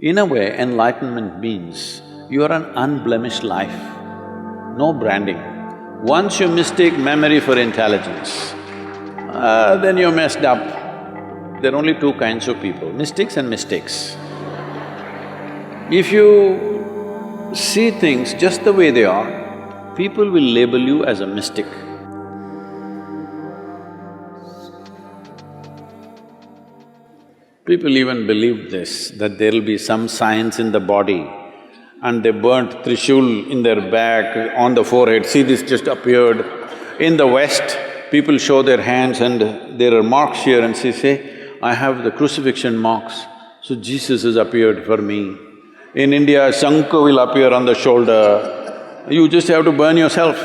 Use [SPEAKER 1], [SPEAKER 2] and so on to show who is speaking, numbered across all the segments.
[SPEAKER 1] In a way, enlightenment means you are an unblemished life, no branding. Once you mistake memory for intelligence, then you're messed up. There are only two kinds of people, mystics and mistakes. If you see things just the way they are, people will label you as a mystic. People even believed this, that there'll be some science in the body, and they burnt Trishul in their back, on the forehead, see this just appeared. In the West, people show their hands and there are marks here and say, I have the crucifixion marks, so Jesus has appeared for me. In India, Shankha will appear on the shoulder, you just have to burn yourself.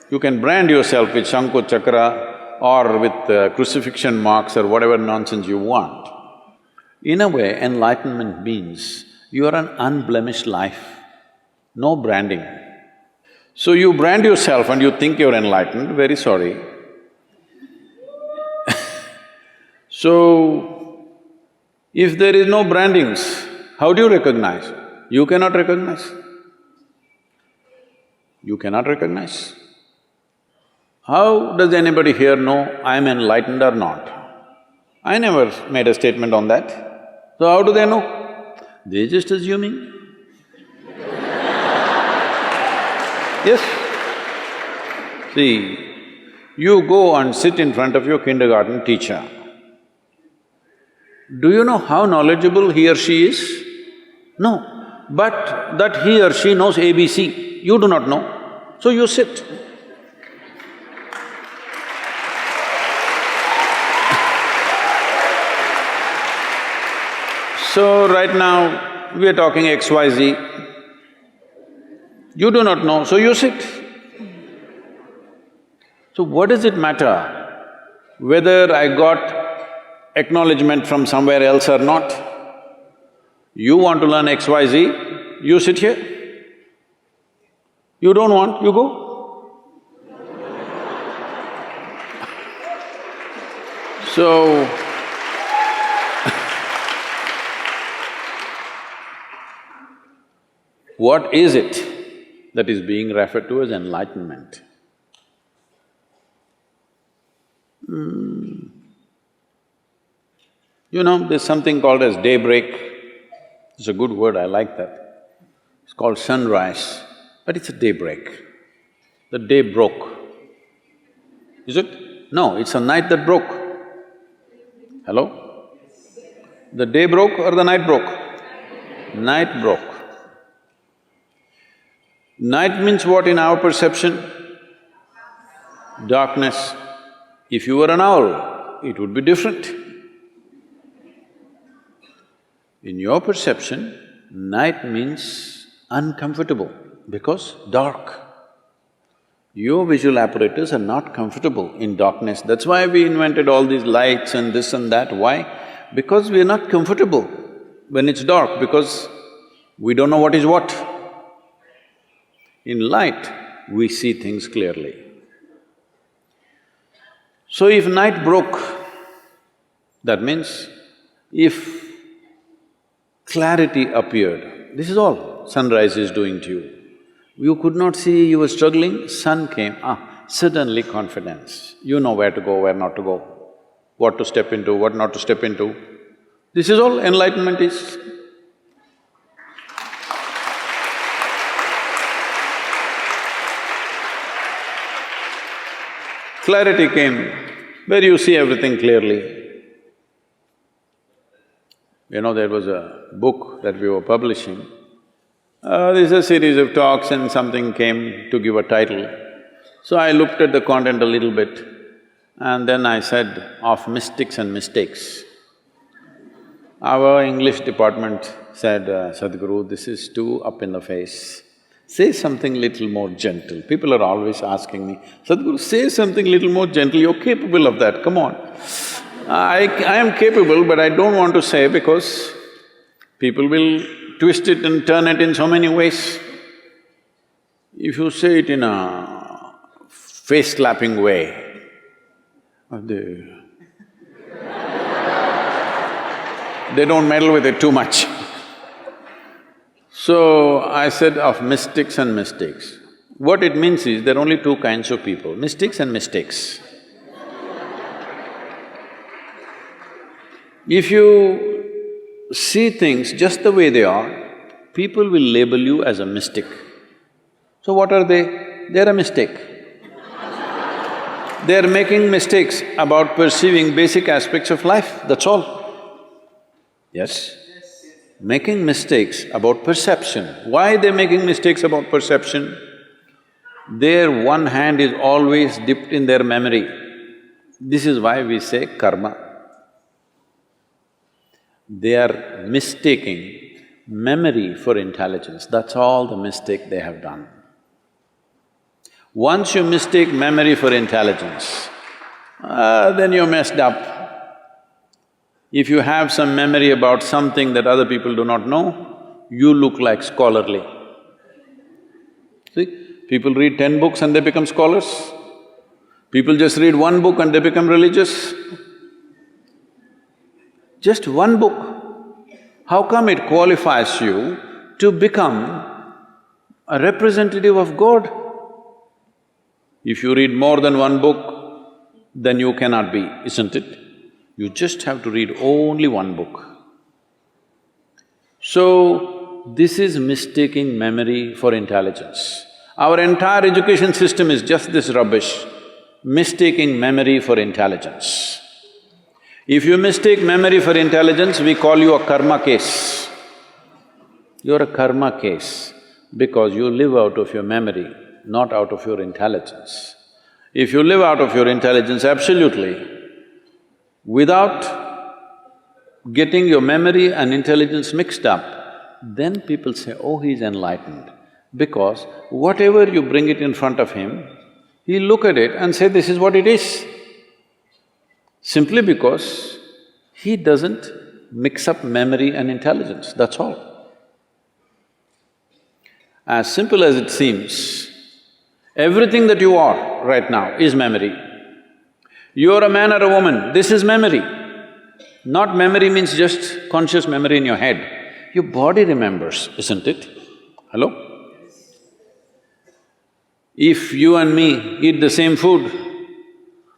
[SPEAKER 1] You can brand yourself with Shankha Chakra or with crucifixion marks or whatever nonsense you want. In a way, enlightenment means you are an unblemished life, no branding. So you brand yourself and you think you're enlightened, very sorry. So, if there is no brandings, how do you recognize? You cannot recognize. You cannot recognize. How does anybody here know I'm enlightened or not? I never made a statement on that. So how do they know? They're just assuming. Yes. See, you go and sit in front of your kindergarten teacher. Do you know how knowledgeable he or she is? No. But that he or she knows ABC, you do not know, so you sit. So right now, we are talking XYZ. You do not know, so you sit. So what does it matter whether I got acknowledgement from somewhere else or not? You want to learn XYZ, you sit here. You don't want, you go. So, what is it that is being referred to as enlightenment? You know, there's something called as daybreak. It's a good word, I like that. It's called sunrise, but it's a daybreak. The day broke. Is it? No, it's a night that broke. Hello? The day broke or the night broke? Night broke. Night means what in our perception? Darkness. If you were an owl, it would be different. In your perception, night means uncomfortable because dark. Your visual apparatus are not comfortable in darkness. That's why we invented all these lights and this and that. Why? Because we are not comfortable when it's dark, because we don't know what is what. In light, we see things clearly. So if night broke, that means if clarity appeared, this is all sunrise is doing to you. You could not see, you were struggling, sun came, suddenly confidence. You know where to go, where not to go, what to step into, what not to step into. This is all enlightenment is. Clarity came, where you see everything clearly. You know, there was a book that we were publishing. There's a series of talks and something came to give a title. So I looked at the content a little bit and then I said, of mystics and mistakes. Our English department said, Sadhguru, this is too up in the face. Say something little more gentle. People are always asking me, Sadhguru, say something little more gentle, you're capable of that, come on. I am capable, but I don't want to say because people will twist it and turn it in so many ways. If you say it in a face-slapping way, they don't meddle with it too much. So, I said of mystics and mistakes. What it means is, there are only two kinds of people, mystics and mistakes. If you see things just the way they are, people will label you as a mystic. So what are they? They're a mistake. They're making mistakes about perceiving basic aspects of life, that's all. Yes? Making mistakes about perception. Why they're making mistakes about perception? Their one hand is always dipped in their memory. This is why we say karma. They are mistaking memory for intelligence, that's all the mistake they have done. Once you mistake memory for intelligence, then you're messed up. If you have some memory about something that other people do not know, you look like scholarly. See, people read 10 books and they become scholars. People just read one book and they become religious. Just one book. How come it qualifies you to become a representative of God? If you read more than one book, then you cannot be, isn't it? You just have to read only one book. So, this is mistaking memory for intelligence. Our entire education system is just this rubbish, mistaking memory for intelligence. If you mistake memory for intelligence, we call you a karma case. You're a karma case because you live out of your memory, not out of your intelligence. If you live out of your intelligence absolutely, without getting your memory and intelligence mixed up, then people say, oh, he's enlightened. Because whatever you bring it in front of him, he'll look at it and say, this is what it is. Simply because he doesn't mix up memory and intelligence, that's all. As simple as it seems, everything that you are right now is memory. You're a man or a woman, this is memory. Not memory means just conscious memory in your head. Your body remembers, isn't it? Hello? If you and me eat the same food,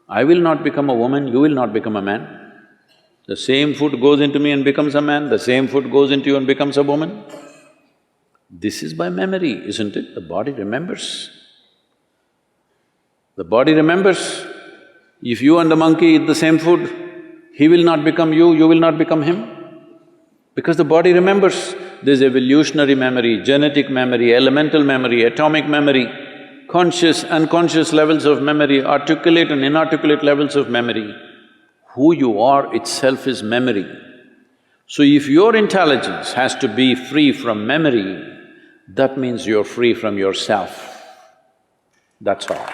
[SPEAKER 1] I will not become a woman, you will not become a man. The same food goes into me and becomes a man, the same food goes into you and becomes a woman. This is by memory, isn't it? The body remembers. The body remembers. If you and the monkey eat the same food, he will not become you, you will not become him. Because the body remembers. There's evolutionary memory, genetic memory, elemental memory, atomic memory, conscious, unconscious levels of memory, articulate and inarticulate levels of memory. Who you are itself is memory. So if your intelligence has to be free from memory, that means you're free from yourself. That's all.